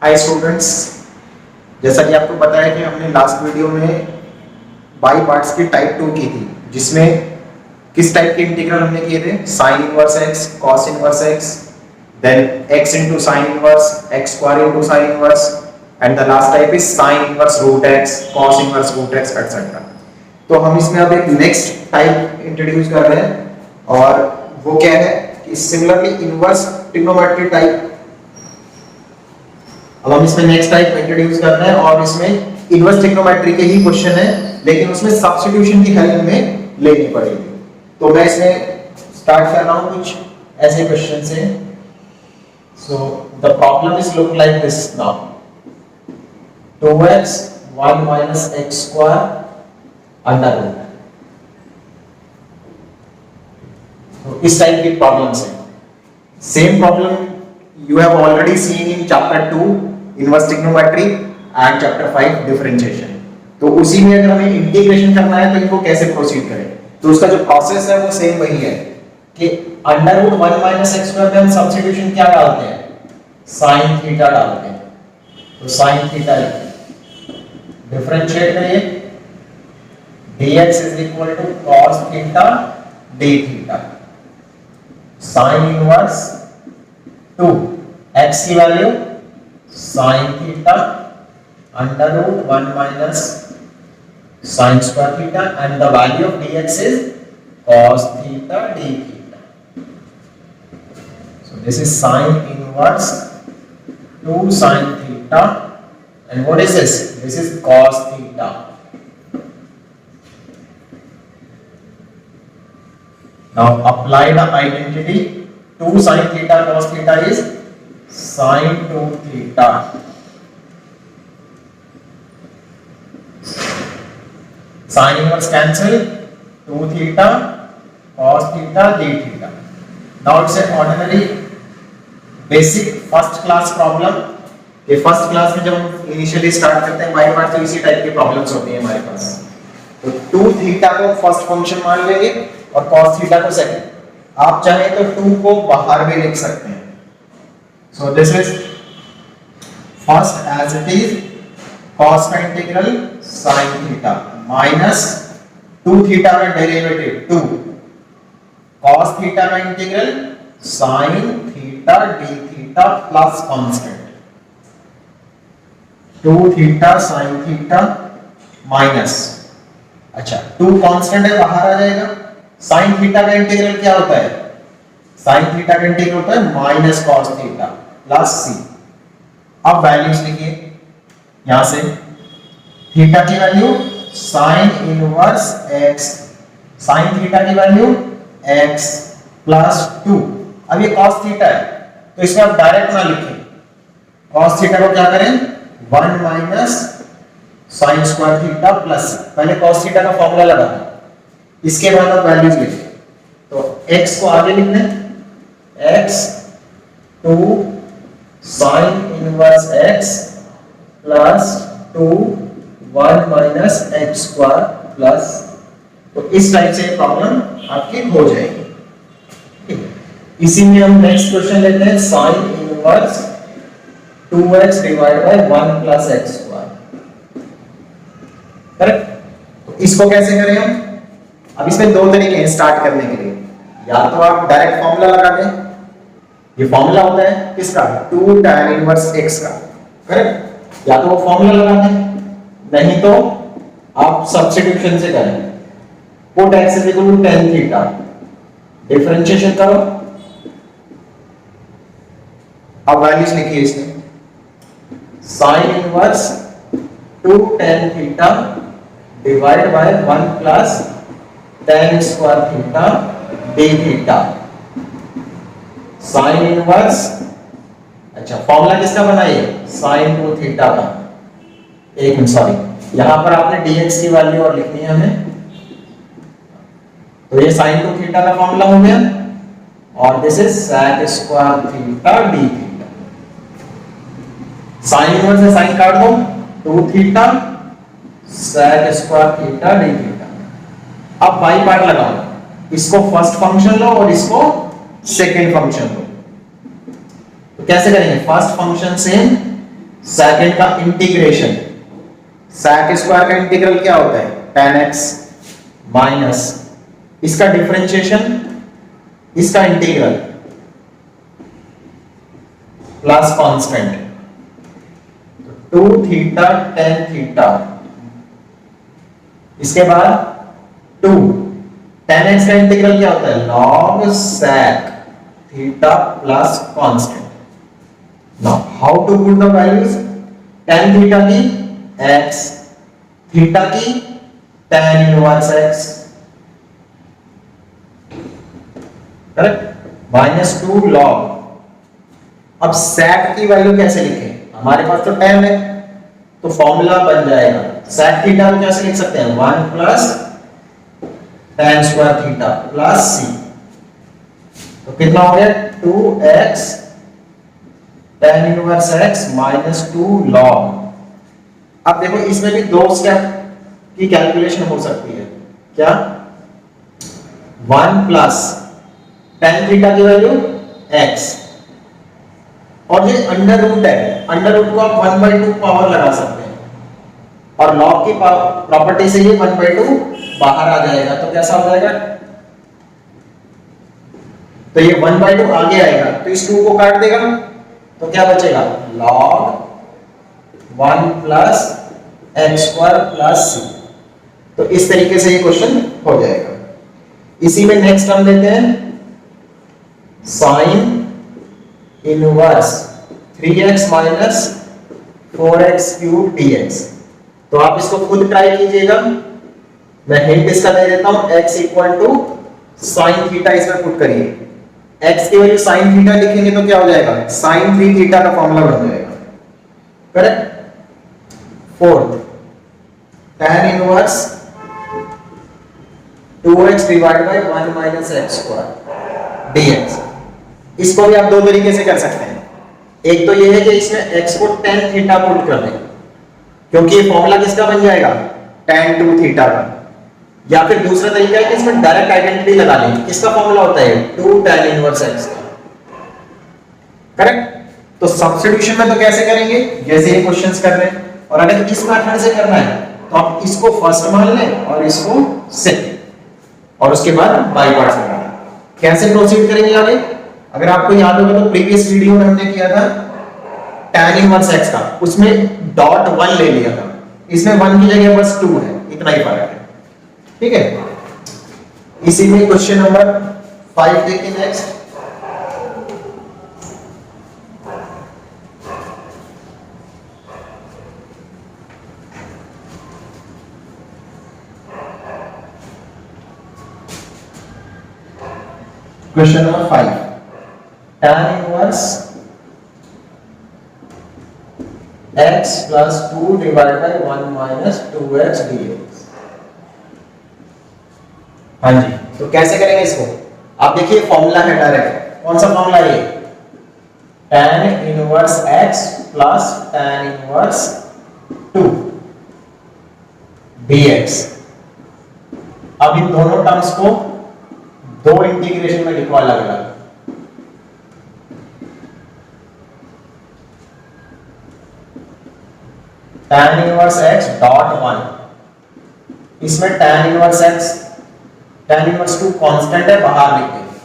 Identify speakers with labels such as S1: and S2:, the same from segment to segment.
S1: Hi students, जैसा कि आपको पता है कि हमने लास्ट वीडियो में बाई पार्ट्स की टाइप 2 की थी, जिसमें किस टाइप के इंटीग्रल हमने किए थे, sine inverse x, cos inverse x, then x into sine inverse, x square into sine inverse, and the last type is sine inverse root x, cos inverse root x etcetera. तो हम इसमें अब एक next type introduce कर रहे हैं, और वो क्या है कि सिमिलरली इनवर्स ट्रिग्नोमेट्री टाइप। अब हम इसमें नेक्स्ट टाइप इंट्रोड्यूस कर रहे हैं, और इसमें इनवर्स ट्रिग्नोमेट्री के ही क्वेश्चन है, लेकिन उसमें सब्स्टिट्यूशन की हेल्प हमें लेनी पड़ेगी। तो मैं इसमें स्टार्ट कर रहा हूं कुछ ऐसे क्वेश्चन से। So the problem is look like this now, 2x 1 minus x square under root. तो इस टाइप की प्रॉब्लम्स है। Same problem you have already seen in chapter 2 inverse trigonometry and chapter 5 differentiation। तो उसी में अगर हमें इंटीग्रेशन करना है तो इनको कैसे प्रोसीड करें, तो उसका जो प्रोसेस है वो सेम वही है कि under root 1 minus x square में हम सब्स्टिट्यूशन क्या डालते हैं, साइन थीटा डालते हैं। तो साइन थीटा डिफरेंशिएट करिए, dx is equal to cos theta d theta, sine inverse 2 x की value sine theta under root 1 minus sine square theta, and the value of dx is cos theta d theta. So this is sine inverse 2 sin theta, and what is this, this is cos theta. Now apply the identity, 2 sin theta cos theta is sin 2 theta, sin inverse cancel, 2 theta cos theta d theta। Now it's an ordinary basic first class problem। ये first class में जब हम initially start करते हैं by part, तो इसी type की problems होती है हमारे पास। तो 2 थीटा को फर्स्ट फंक्शन मान लेंगे और cos थीटा को सेकंड। आप चाहे तो 2 को बाहर भी लिख सकते हैं। So this is first as it is cos का integral sin theta minus 2 theta का डेरिवेटिव 2 cos थीटा का integral sin theta d theta plus constant 2 theta sin theta minus, अच्छा 2 कांस्टेंट है बाहर आ जाएगा। साइन थीटा का इंटीग्रल क्या होता है, साइन थीटा का इंटीग्रल होता है माइनस कॉस थीटा प्लस सी। अब वैल्यूज लिखिए यहां से, थीटा की value sign inverse x, sine theta की वैल्यू एक्स प्लस 2। अब ये कॉस थीटा है तो इसमें आप डायरेक्ट ना लिखें, कॉस थीटा को क्या करें 1 minus sine square theta plus, पहले कॉस थीटा का फॉर्मूला लगाना, इसके बाद आप वैल्यूज लिखें। तो x को आगे लिखना है, x 2 sin inverse x plus 2 1 minus x square plus, तो इस टाइप से प्रॉब्लम आपकी हो जाएगी। इसी में हम नेक्स्ट क्वेश्चन लेते हैं, sin inverse 2x divide by 1 plus x square, correct. तो इसको कैसे करें हम, अब इसमें दो तरीके हैं स्टार्ट करने के लिए, या तो आप डायरेक्ट फॉर्मूला लगा दें, ये फॉर्मूला होता है किसका 2 tan इनवर्स x का, करेक्ट, या तो वो फॉर्मूला लगा दें, नहीं तो आप सब्स्टिट्यूशन से करें, put x is equal to tan theta, differentiation करो, अब वैल्यूज लिखिए इसमें, sin इनवर्स 2 tan theta divide by 1 plus tan square theta d theta, sine inverse, अच्छा फॉर्मूला किसका बनाइए sin 2 थीटा का, एक मिनट सॉरी, यहां पर आपने dx की वैल्यू और लिखनी है हमें, तो ये sin 2 थीटा का फॉर्मूला हो गया, और this is sec square theta d theta, sine inverse से साइन काट दो 2 theta sec square theta d theta. अब बाई पार्ट लगाओ, इसको फर्स्ट फंक्शन लो और इसको सेकेंड फंक्शन लो। तो कैसे करेंगे, फर्स्ट फंक्शन सेम सेकंड का इंटीग्रेशन, sec स्क्वायर का इंटीग्रल क्या होता है, tan x माइनस इसका डिफरेंशिएशन, इसका integral plus constant 2 theta tan theta, इसके बाद 2 tan x का इंटीग्रल क्या होता है, log sec theta plus constant. Now how to put the values, tan theta की x, थीटा की tan inverse x, correct, -2 log। अब sec की वैल्यू कैसे लिखें, हमारे पास तो tan है तो फॉर्मूला बन जाएगा sec थीटा को कैसे लिख सकते हैं, 1 plus tan square theta plus c, तो कितना हो गया 2x tan inverse x -2 log। अब देखो इसमें भी दो स्टेप की कैलकुलेशन हो सकती है, क्या, 1 प्लस tan थीटा की वैल्यू x, और ये अंडर रूट है, अंडर रूट को आप 1/2 पावर लगा सकते हैं, और लॉग की प्रॉपर्टी से ये 1/2 बाहर आ जाएगा, तो कैसा हो जाएगा, तो ये 1/2 आगे आएगा तो इस 2 को काट देगा, तो क्या बचेगा, log 1 plus x square plus c। तो इस तरीके से ये क्वेश्चन हो जाएगा। इसी में नेक्स्ट हम लेते हैं sin inverse 3x minus 4x cube dx। तो आप इसको खुद ट्राई कीजिएगा, मैं हिंट इसका दे देता हूं, x equal to sine theta इसमें पुट करिए, x की वैल्यू sin थीटा लिखेंगे तो क्या हो जाएगा, sin 3 थीटा का फॉर्मूला बन जाएगा, correct. Fourth tan inverse 2x divide by 1 minus x square dx। इसको भी आप दो तरीके से कर सकते हैं, एक तो ये है कि इसमें x को tan थीटा पुट कर दें, क्योंकि ये फॉर्मूला किसका बन जाएगा, tan 2 थीटा का, या फिर दूसरा तरीका है कि इसमें डायरेक्ट आइडेंटिटी लगा लें, किसका फॉर्मूला होता है 2 tan इनवर्स x का, करेक्ट। तो सब्स्टिट्यूशन में तो कैसे करेंगे, जैसे ये क्वेश्चंस कर रहे हैं, और अगर इस मेथड से करना है तो आप इसको फर्स्ट मान लें और इसको सेकंड, और उसके बाद बाई पार्ट्स लगाना। कैसे प्रोसीड करेंगे आगे, अगर आपको याद होगा तो प्रीवियस वीडियो में हमने किया था tan इनवर्स x का, उसमें डॉट 1 ले लिया था, इसमें 1 की जगह बस 2 है, इतना ही फर्क है, ठीक है। इसी में क्वेश्चन नंबर 5 देखिए next. Question number 5, tan inverse x plus 2 divide by 1 minus 2x dx। हाँ जी, तो कैसे करेंगे इसको, आप देखिए फॉर्मूला है डायरेक्ट, कौन सा फॉर्मूला है, tan inverse x plus tan inverse 2 dx। अब इन दोनों टर्म्स को दो इंटीग्रेशन में लिखो अलग अलग, tan इनवर्स x डॉट 1, इसमें tan inverse x, tan inverse 2 constant है, बाहर लिख देंगे।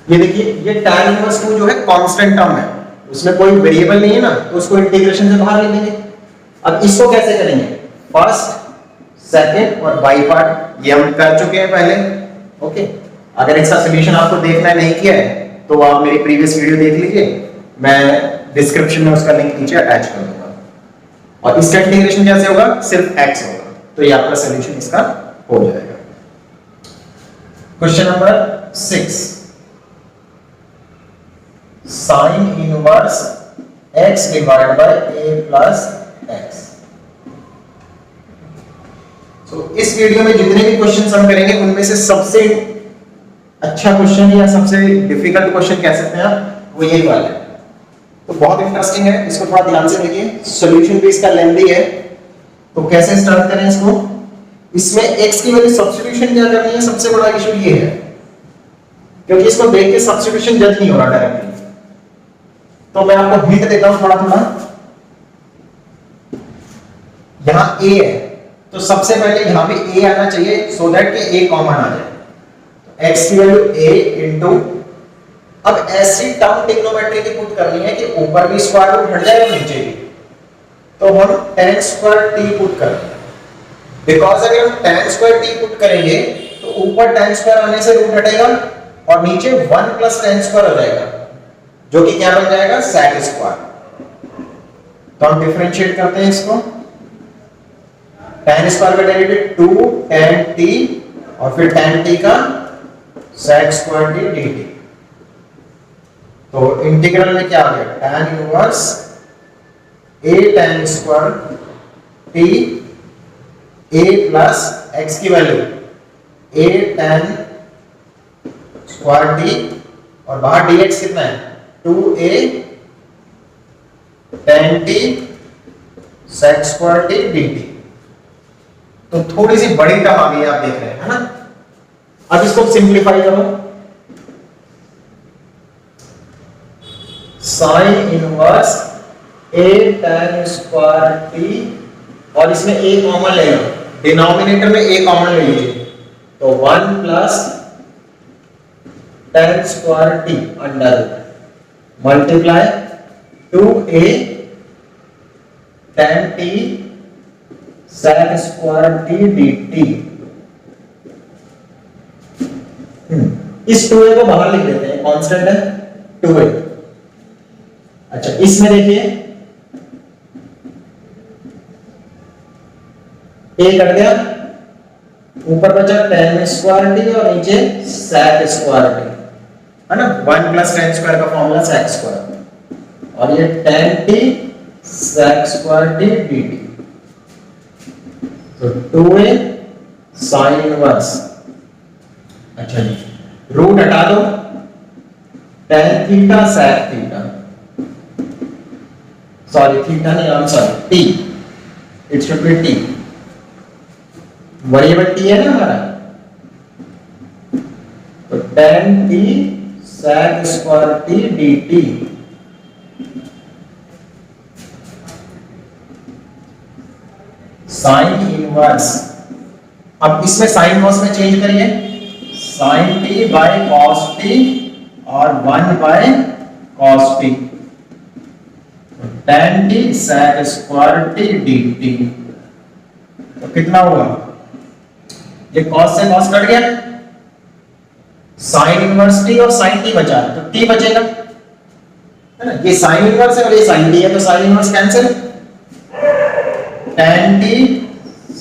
S1: ये देखिए ये tan इनवर्स 2 जो है कांस्टेंट टर्म है, उसमें कोई वेरिएबल नहीं है ना, तो उसको इंटीग्रेशन से बाहर लिख देंगे। अब इसको कैसे करेंगे, फर्स्ट सेकंड और बाई पार्ट, ये हम कर चुके हैं पहले, ओके। अगर इसका सॉल्यूशन आपको देखना नहीं किया है तो आप मेरी प्रीवियस वीडियो देख लीजिए, मैं डिस्क्रिप्शन में उसका लिंक नीचे अटैच कर दूंगा। और इसका इंटीग्रेशन कैसे होगा, सिर्फ x होगा, तो ये आपका सॉल्यूशन इसका हो जाएगा। Question number 6, sign inverse x divide by a plus x। तो इस वीडियो में जितने भी क्वेश्चंस हम करेंगे उनमें से सबसे अच्छा क्वेश्चन या सबसे डिफिकल्ट क्वेश्चन कह सकते हैं आप, वो यही वाला है। तो बहुत इंटरेस्टिंग है, इसको थोड़ा ध्यान से देखिए, सॉल्यूशन भी इसका लेंथी है। तो कैसे स्टार्ट करें इसको, इसमें x की वैल्यू सब्स्टिट्यूशन क्या करनी है, सबसे बड़ा इशू ये है, क्योंकि इसको देख के सब्स्टिट्यूशन जज नहीं हो रहा डायरेक्टली। तो मैं आपको हिंट देता हूं थोड़ा थोड़ा। यहां a है तो सबसे पहले यहां पे a आना चाहिए सो दैट कि a कॉमन आ जाए। तो x की वैल्यू a इनटू, अब ऐसी टर्म ट्रिग्नोमेट्री की पुट करनी है कि ऊपर भी स्क्वायर रूट हट जाए और नीचे भी, तो हम tan स्क्वायर t पुट करेंगे। बिकॉज अगर हम tan स्क्वायर t पुट करेंगे तो ऊपर tan स्क्वायर आने से रूट हटेगा और नीचे 1 प्लस tan स्क्वायर हो जाएगा, जो कि क्या बन जाएगा sec स्क्वायर। तो हम डिफरेंशिएट करते हैं इसको, tan स्क्वायर का डेरिवेटिव 2 tan t और फिर tan t का sec स्क्वायर t dt। तो इंटीग्रल में क्या आ गया, tan inverse a tan square t a plus x की value a tan square t और बाहर dx कितना है 2a tan t sec square t dt। तो थोड़ी सी बड़ी टर्म आ गई, आप देख रहे हैं, है ना। अब इसको सिंप्लीफाई करो, sine inverse a tan square t और इसमें a कॉमन ले लो, डिनोमिनेटर में a कॉमन ले लीजिए, तो 1 plus tan square t under multiply 2a tan t sec square t dt। इस 2a को बाहर लिख देते हैं, कांस्टेंट है 2a। अच्छा इसमें देखिए a कट गया, ऊपर बचा tan स्क्वायर t और नीचे sec स्क्वायर t, है ना। 1 प्लस tan स्क्वायर का फॉर्मूला sec स्क्वायर और ये tan t sec square t dt। तो 2a sin इनवर्स, अच्छा जी रूट हटा दो, tan theta sec theta, sorry theta नहीं, I am sorry t, it should be t, variable t है ना हमारा, तो tan t sec square t dt। Sine inverse, अब इसमें साइन इनवर्स में चेंज करिए, sin t by cos t और 1 by cos t, tan t sec square t dt। तो कितना हुआ, ये cos से cos कट गया, sin इनवर्स t और sin t बचा, तो t बचेगा, है ना। ये sin इनवर्स है और ये sin t है, तो sin inverse cancel, tan t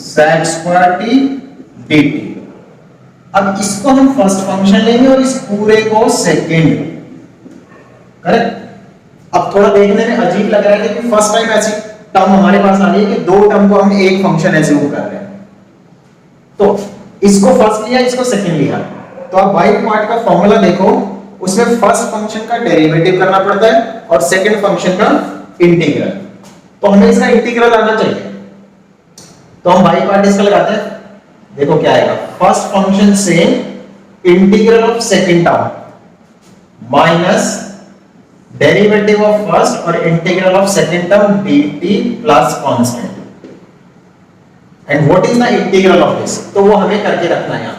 S1: sec square t dt। अब इसको हम फर्स्ट फंक्शन लेंगे और इस पूरे को सेकंड, करेक्ट। अब थोड़ा देखने में अजीब लग रहा है कि फर्स्ट टाइम ऐसी टर्म हमारे पास आ रही है कि दो टर्म को हम एक फंक्शन एज्यूम कर रहे हैं। तो इसको फर्स्ट लिया, इसको सेकंड लिया, तो आप y पार्ट का फॉर्मूला देखो, उसमें फर्स्ट फंक्शन का डेरिवेटिव करना पड़ता है और सेकंड फंक्शन का इंटीग्रल। तो हमें इसका इंटीग्रल आना चाहिए, तो हम y पार्ट इसका लगाते हैं, देखो क्या आएगा, फर्स्ट फंक्शन से integral of second term minus derivative of first और integral of second term dt plus constant. And what is the integral of this, तो वो हमें करके रखना है। यहां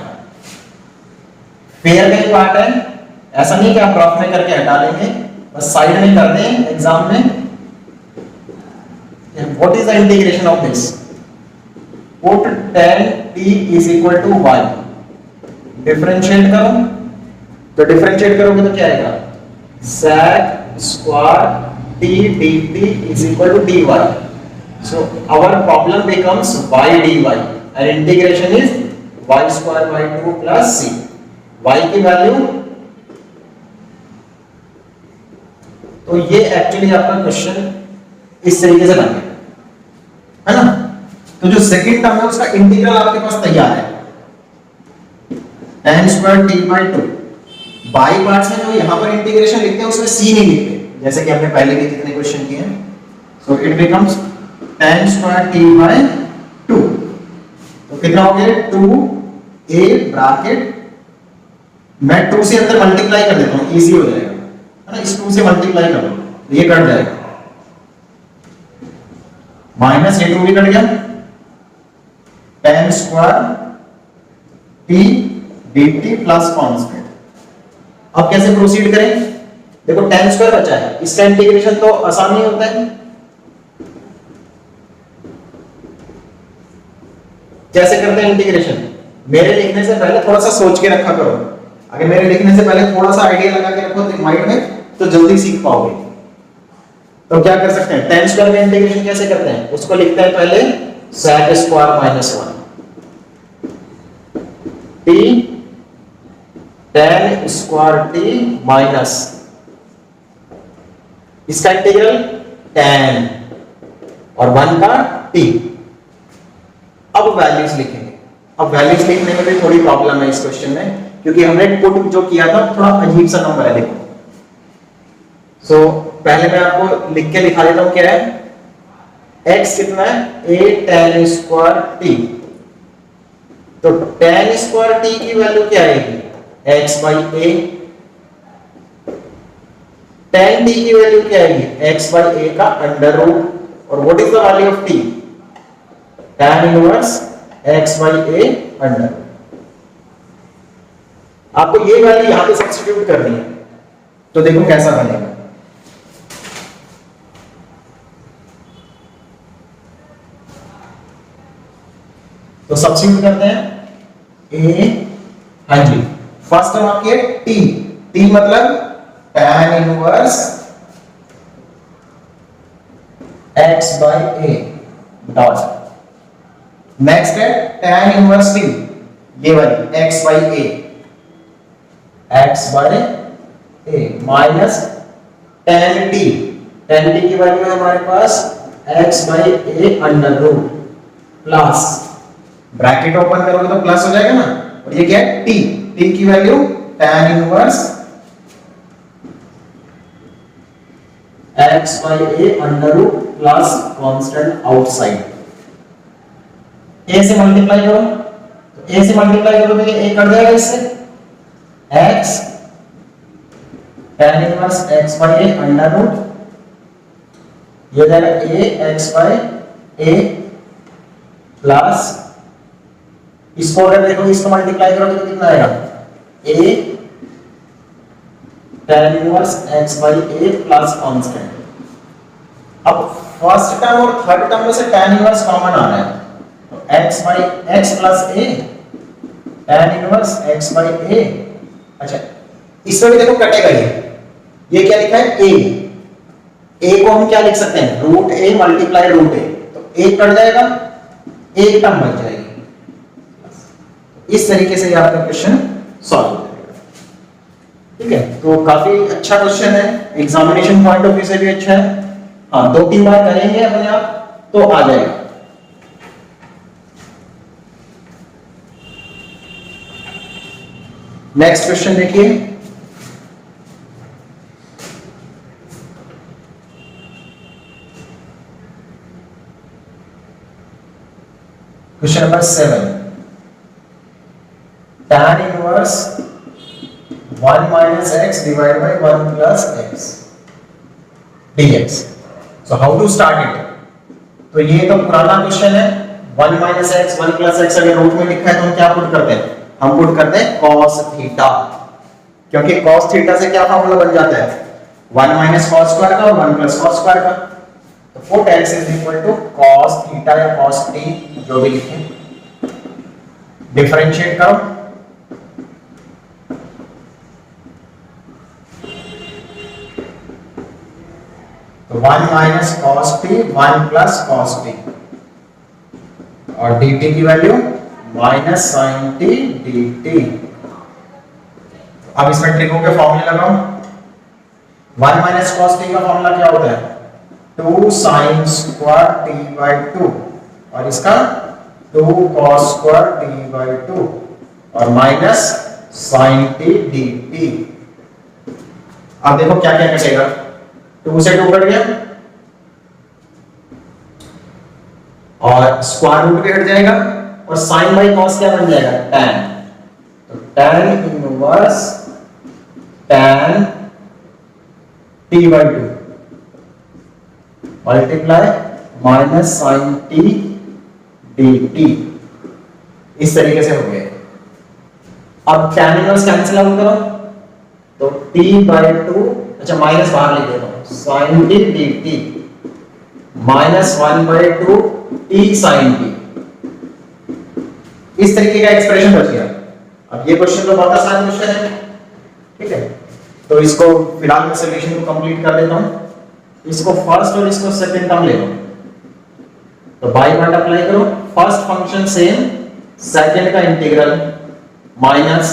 S1: पेयर का ही पार्ट है, ऐसा नहीं कि आप ड्रॉप में करके हटा लेंगे, बस साइड में कर दें एग्जाम में। What is the integration of this, put tan t is equal to y, differentiate करो, तो डिफरेंशिएट करोगे तो क्या आएगा, sec square t dt is equal to dy। so our problem becomes y dy and integration is y square by 2 plus c। y की value, तो ये actually आपका क्वेश्चन इस तरीके से बन गया, है ना। तो जो सेकंड टर्म है उसका इंटीग्रल आपके पास तैयार है, tan square t by 2। By parts में जो यहां पर इंटीग्रेशन लिखते हैं उसमें c नहीं लिखते, जैसे कि हमने पहले भी कितने क्वेश्चन किए हैं। So it becomes tan square t by 2। तो कितना हो गया, 2a ब्रैकेट, मैं 2 से अंदर मल्टीप्लाई कर देता हूं, इजी हो जाएगा, है ना। इस 2 से मल्टीप्लाई कर दो, ये कट जाएगा, माइनस ये 2 भी कट गया, tan square t dt plus constant. अब कैसे प्रोसीड करें? देखो tan स्क्वायर बचा है, इसका इंटीग्रेशन तो आसान ही होता है। कैसे करते हैं इंटीग्रेशन? मेरे लिखने से पहले थोड़ा सा सोच के रखा करो। अगर मेरे लिखने से पहले थोड़ा सा आइडिया लगा के रखो माइंड में, तो जल्दी सीख पाओगे। तो क्या कर सकते हैं? tan स्क्वायर का इंटीग्रेशन कैसे करते हैं? उसको लिखते हैं पहले sec square minus 1 t tan square t minus इसका इंटीग्रल tan और 1 का t। अब वैल्यूज लिखेंगे। अब वैल्यूज लिखने में भी थोड़ी प्रॉब्लम है इस क्वेश्चन में, क्योंकि हमने पुट जो किया था थोड़ा अजीब सा नंबर है। देखो पहले मैं आपको लिख के दिखा देता हूं क्या है। x कितना है? a tan square t। तो tan स्क्वायर t की वैल्यू क्या आएगी? x by a। tan t की वैल्यू क्या आएगी? x by a का अंडर रूट। और what is the value of t? tan inverse x by a under. आपको ये वैल्यू यहां पे सब्स्टिट्यूट करनी है, तो देखो कैसा बनेगा। तो सब्स्टिट्यूट करते हैं a, हाँ जी, फर्स्ट टर्म आपकी है t। t मतलब tan inverse x by a dot. Next है tan इनवर्स t, ये वाली x by a, x by a minus tan t। tan t की वैल्यू है हमारे पास x by a under root plus, bracket open करोगे तो प्लस हो जाएगा ना, और ये क्या है? t। t की value tan inverse x by a under root plus constant outside. a से मल्टीप्लाई करो, तो a से मल्टीप्लाई करो तो ये a कट जाएगा इससे, x tan inverse x by a under root, ये जाएगा a x by a plus, इसको अगर देखो इसको मल्टीप्लाई करोगे तो कितना आएगा? a tan inverse x by a plus constant. अब फर्स्ट टर्म और थर्ड टर्म में से tan इनवर्स कॉमन आ रहा है, तो x by x plus a tan inverse x by a। अच्छा, इसमें भी देखो कटेगा ये क्या लिखा है? a को हम क्या लिख सकते हैं? Root a multiply root a, तो a कट जाएगा, एक टर्म बच जाएगी। इस तरीके से ये आपका क्वेश्चन सॉल्व हो जाएगा। ठीक है, तो काफी अच्छा क्वेश्चन है, एग्जामिनेशन पॉइंट ऑफ व्यू से भी अच्छा है। हाँ, 2-3 बार करेंगे अपने आप तो आ जाएगा। नेक्स्ट क्वेश्चन देखिए, question number 7, tan inverse 1 minus x divided by 1 plus x dx। So how to start it? तो ये तो पुराना क्वेश्चन है। 1 minus x 1 plus x अगर रूट में लिखा है तो हम क्या पुट करते हैं? हम पुट करते हैं cos थीटा, क्योंकि cos थीटा से क्या फॉर्मूला बन जाता है? 1 minus cos स्क्वायर का और 1 plus cos स्क्वायर का। तो put x is equal to cos theta या cos t, जो भी लिखें, डिफरेंशिएट करो, तो 1 minus cos t 1 plus cos t, और dt की value minus sin t dt। अब इसमें ट्रिकों के फॉर्मूले लगाओ। 1 minus cos t का फॉर्मूला क्या होता है? 2 sin स्क्वायर t by 2, और इसका 2 cos स्क्वायर t by 2, और माइनस sin t dt। अब देखो क्या क्या कटेगा, 2 से 2 कट गया, और स्क्वायर रूट भी हट जाएगा, और साइन बाई कॉस क्या बन जाएगा? tan। तो tan inverse tan t by 2 multiply minus sine t d t, इस तरीके से हो गया। अब tan इनवर्स कैंसिल आउट करो तो t/2, अच्छा माइनस बाहर लिख देता हूं, sin t dt minus 1/2 t sin t, इस तरीके का एक्सप्रेशन बच गया। अब ये क्वेश्चन तो बहुत आसान क्वेश्चन है, ठीक है, तो इसको फिलहाल मैं सॉल्यूशन को कंप्लीट कर देता हूं। इसको फर्स्ट और इसको सेकंड टर्म ले लो, तो बाई मल्टीप्लाई करो, फर्स्ट फंक्शन सेम, सेकंड का integral minus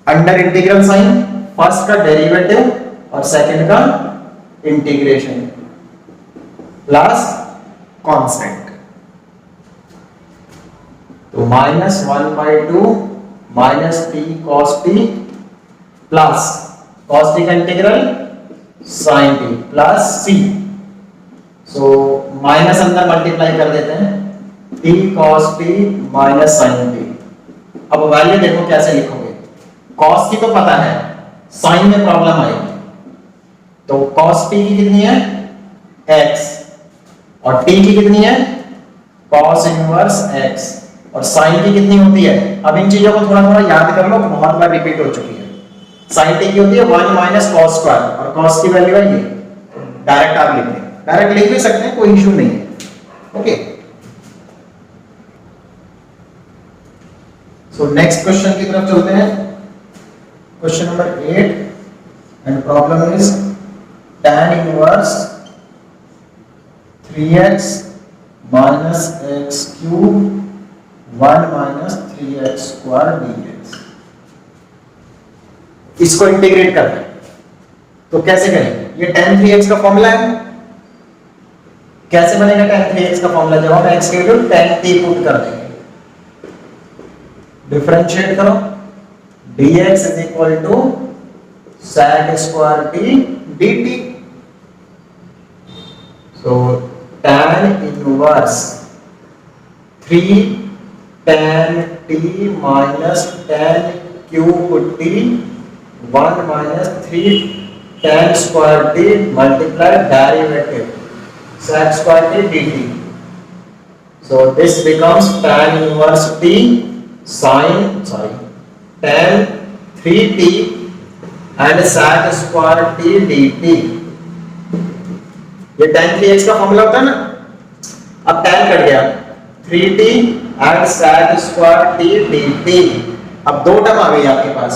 S1: under integral sine, first का डेरिवेटिव और सेकंड का इंटीग्रेशन प्लस कांस्टेंट, तो minus 1/2 minus t cos t plus cos t का integral sine t plus c, so minus अंदर multiply कर देते हैं, t cos t minus sine t. अब वैल्यू देखो कैसे लिखोगे, कॉस की तो पता है, साइन में प्रॉब्लम आएगी, तो कॉस टी की कितनी है x और t की कितनी है कॉस इनवर्स x, और साइन की कितनी होती है, अब इन चीजों को थोड़ा थोड़ा याद कर लो, बहुत बार रिपीट हो चुकी है। साइन टी की होती है 1 माइनस कॉस स्क्वायर, और कॉस की वैल्यू है ये, डायरेक्ट आप लिख दें, डायरेक्ट लिख भी सकते हैं, कोई इशू नहीं है, ओके। सो नेक्स्ट क्वेश्चन की तरफ चलते हैं, question number 8 and problem is tan inverse 3x minus x cube 1 minus 3x square dx, इसको इंटीग्रेट करना है, तो कैसे करेंगे, ये tan 3x का फॉर्मूला है, कैसे बनेगा tan 3x का फॉर्मूला, जब हम x के वैल्यू tan t पुट कर देंगे, डिफरेंशिएट करो, dx is equal to sec square t dt, so tan inverse 3 tan t minus tan cube t 1 minus 3 tan square t multiply derivative sec square t dt, so this becomes tan inverse t tan 3t and sec square t dt, ये tan 3x का formula होता है ना, अब tan cut गया, 3t and sec square t dt, अब दो term आ गई आपके पास,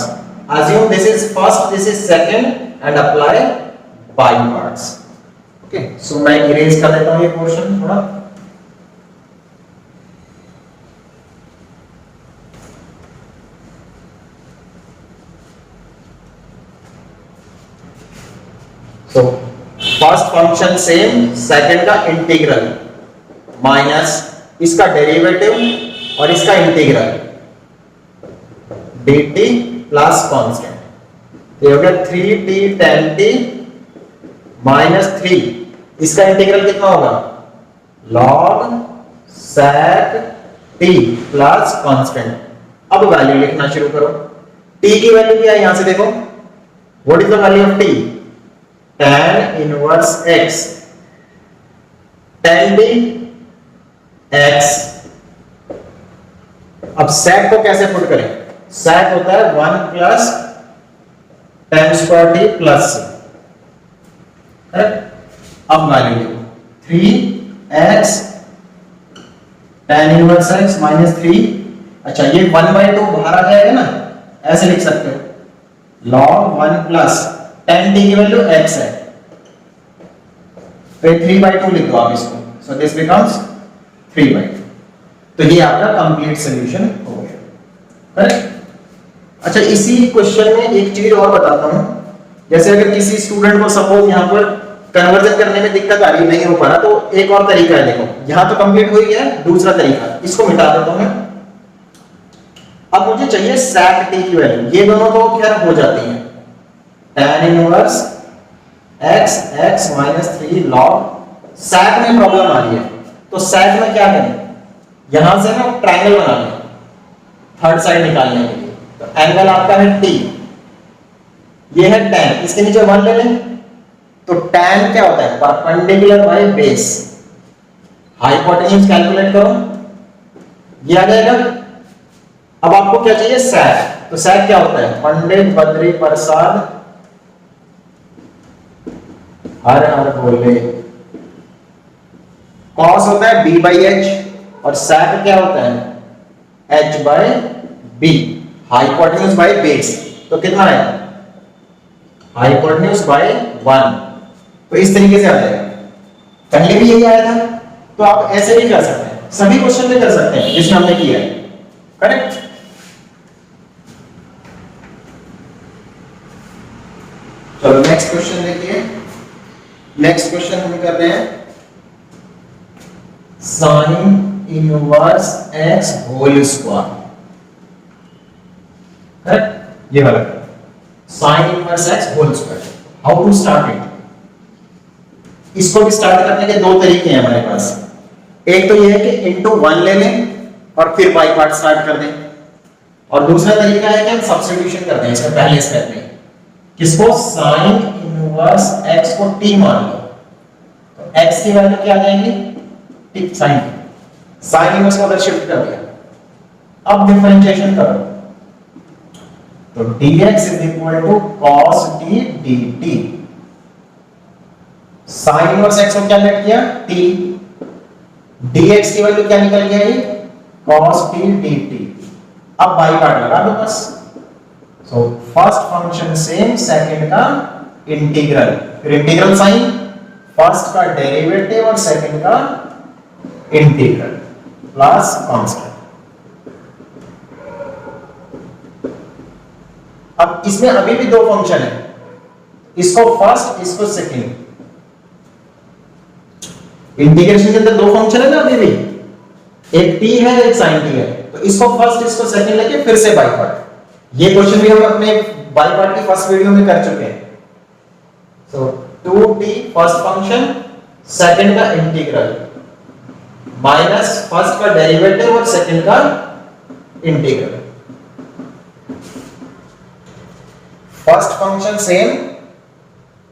S1: assume this is first, this is second and apply by parts, okay, so मैं इरेज कर देता हूं ये पोर्शन थोड़ा, so first function same, second का इंटीग्रल माइनस इसका डेरिवेटिव और इसका इंटीग्रल dt प्लस कांस्टेंट, ये हो गया 3t tan t माइनस 3, इसका इंटीग्रल कितना होगा log sec t plus constant. अब वैल्यू लिखना शुरू करो, t की वैल्यू क्या है यहां से देखो, what is the value of t, tan inverse x, tan t x, अब sec को कैसे पुट करें, sec होता है 1 plus tan square t plus c, correct. अब वैल्यू लिखो 3x tan inverse x minus 3, अच्छा ये 1/2 बाहर आ जाएगा ना, ऐसे लिख सकते हो, log 1 प्लस tan t की वैल्यू x है, तो 3/2 लिख दो आप इसको, सो दिस बिकम्स 3/2, तो ये आपका कंप्लीट सॉल्यूशन हो गया, करेक्ट। अच्छा इसी क्वेश्चन में एक चीज और बताता हूं, जैसे अगर किसी स्टूडेंट को सपोज यहां पर कन्वर्जन करने में दिक्कत आ रही, नहीं हो पा रहा, तो एक और तरीका है, देखो यहां तो कंप्लीट हो गया, दूसरा तरीका, इसको मिटा देता हूं मैं, अब मुझे चाहिए sec t की वैल्यू, ये दोनों तो खैर हो जाती हैं, tan inverse x minus 3 log, sec में प्रॉब्लम आ रही है, तो sec में क्या करें, यहां से ना ट्रायंगल बना लें थर्ड साइड निकालने के लिए, तो एंगल आपका है t, ये है tan, इसके नीचे 1 ले लें, तो tan क्या होता है? Perpendicular by base. Hypotenuse calculate करो, ये आ जाएगा। अब आपको क्या चाहिए? sec। तो sec क्या होता है? पंडित बद्री प्रसाद हर हर बोले। cos होता है b by h और sec क्या होता है? h by b। Hypotenuse by base, तो कितना है? Hypotenuse by 1। तो इस तरीके से आ जाएगा। पहले भी यही आया था, तो आप ऐसे भी कर सकते हैं, सभी क्वेश्चन में कर सकते हैं जिसमें हमने किया है। करेक्ट। चलो नेक्स्ट क्वेश्चन देखिए। नेक्स्ट क्वेश्चन हम कर रहे हैं sine inverse x whole square. Correct, ये वाला sine inverse x whole square. How to start it? इसको भी स्टार्ट करने के दो तरीके हैं हमारे पास। एक तो ये है कि इनटू 1 ले लें और फिर बाई पार्ट स्टार्ट कर दें, और दूसरा तरीका है कि हम सब्स्टिट्यूशन कर दें इसमें पहले स्टेप में। किसको? साइन इनवर्स x को t मान लो, तो x की वैल्यू क्या आ जाएगी? t sin। साइन इनवर्स को उधर शिफ्ट कर दिया। अब डिफरेंशिएशन करो, तो dx is equal to cos t dt। Sine inverse x को क्या लेट किया? t। dx की वैल्यू क्या निकल गई? cos t dt। अब बाई पार्ट लगा दो बस। So first function same, second का इंटीग्रल, फिर इंटीग्रल साइन, फर्स्ट का डेरिवेटिव और सेकंड का इंटीग्रल प्लस कांस्टेंट। अब इसमें अभी भी दो फंक्शन है, इसको फर्स्ट, इसको सेकंड। इंटीग्रेशन के अंदर दो फंक्शन है ना अभी भी, एक t है एक sin t है, तो इसको फर्स्ट इसको सेकंड लेके फिर से बाई पार्ट। ये क्वेश्चन भी हम अपने बाई पार्ट की फर्स्ट वीडियो में कर चुके हैं। सो 2t फर्स्ट फंक्शन, सेकंड का इंटीग्रल माइनस फर्स्ट का डेरिवेटिव और सेकंड का integral. First function same,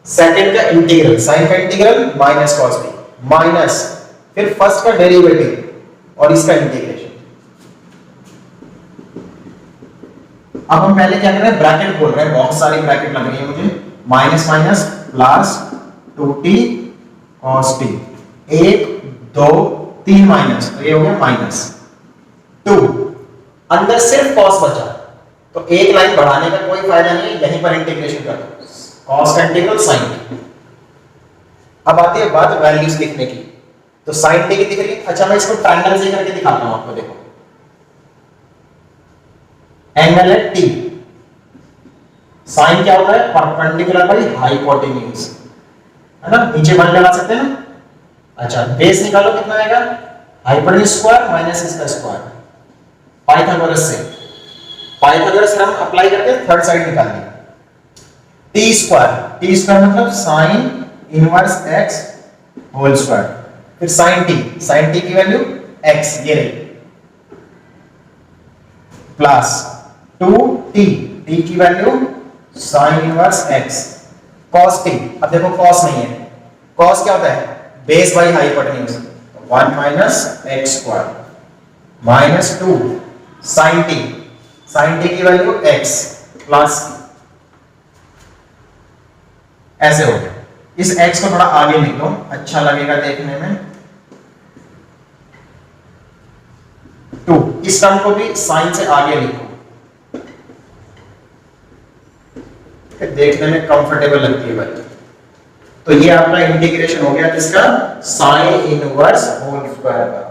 S1: second का इंटीग्रल, साइन का integral minus cos t, minus फिर फर्स्ट का डेरिवेटिव और इसका इंटीग्रेशन। अब हम पहले क्या कर रहे हैं? ब्रैकेट बोल रहे हैं, बहुत सारी ब्रैकेट लग रही है मुझे। Minus minus plus 2t cos t, 1 2 3 minus, तो ये हो गया माइनस 2। अंदर सिर्फ cos बचा, तो एक लाइन बढ़ाने का कोई फायदा नहीं है, यहीं पर इंटीग्रेशन कर दो, cos का इंटीग्रल sin t। अब आती है बात वैल्यूज लिखने की, तो sin t की दिख रही है। अच्छा, मैं इसको ट्रायंगल से करके दिखाता हूं आपको। देखो, एंगल है t, sin क्या होता है? परपेंडिकुलर बाय हाइपोटेन्यूज, है ना? नीचे 1 लगा सकते हैं ना। अच्छा, बेस निकालो, कितना आएगा? हाइपोटेन्यूज स्क्वायर माइनस इसका स्क्वायर, पाइथागोरस से। पाइथागोरस हम अप्लाई करके थर्ड साइड निकाल ली। t स्क्वायर मतलब sin inverse x whole square, फिर sin t की वैल्यू x, ये रही, प्लस 2t, t की value sin inverse x, cos t। अब देखो cos नहीं है, cos क्या होता है? Base by hypotenuse, 1 minus x square minus 2 sin t की वैल्यू x प्लस, ऐसे हो गया। इस x को थोड़ा आगे लिख लो, अच्छा लगेगा देखने में। 2, इस टर्म को भी साइन से आगे लिखो, देखने में कंफर्टेबल लगती है वैल्यू। तो ये आपका इंटीग्रेशन हो गया किसका? साइन इनवर्स होल स्क्वायर का।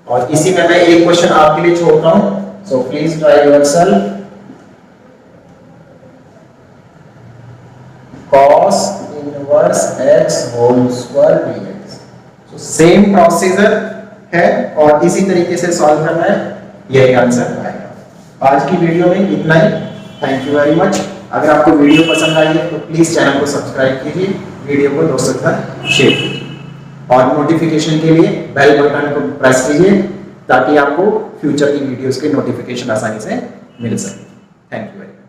S1: और इसी में मैं एक क्वेश्चन आपके लिए छोड़ता हूं, so please try yourself. cos inverse x whole square dx। So same procedure है और इसी तरीके से सॉल्व करना है, यही आंसर आएगा। आज की वीडियो में इतना ही। Thank you very much. अगर आपको वीडियो पसंद आई है तो प्लीज चैनल को सब्सक्राइब कीजिए, वीडियो को दोस्तों के साथ शेयर कीजिए और नोटिफिकेशन के लिए बेल बटन को प्रेस कीजिए ताकि आपको फ्यूचर की वीडियोस के नोटिफिकेशन आसानी से मिल सके। Thank you very much.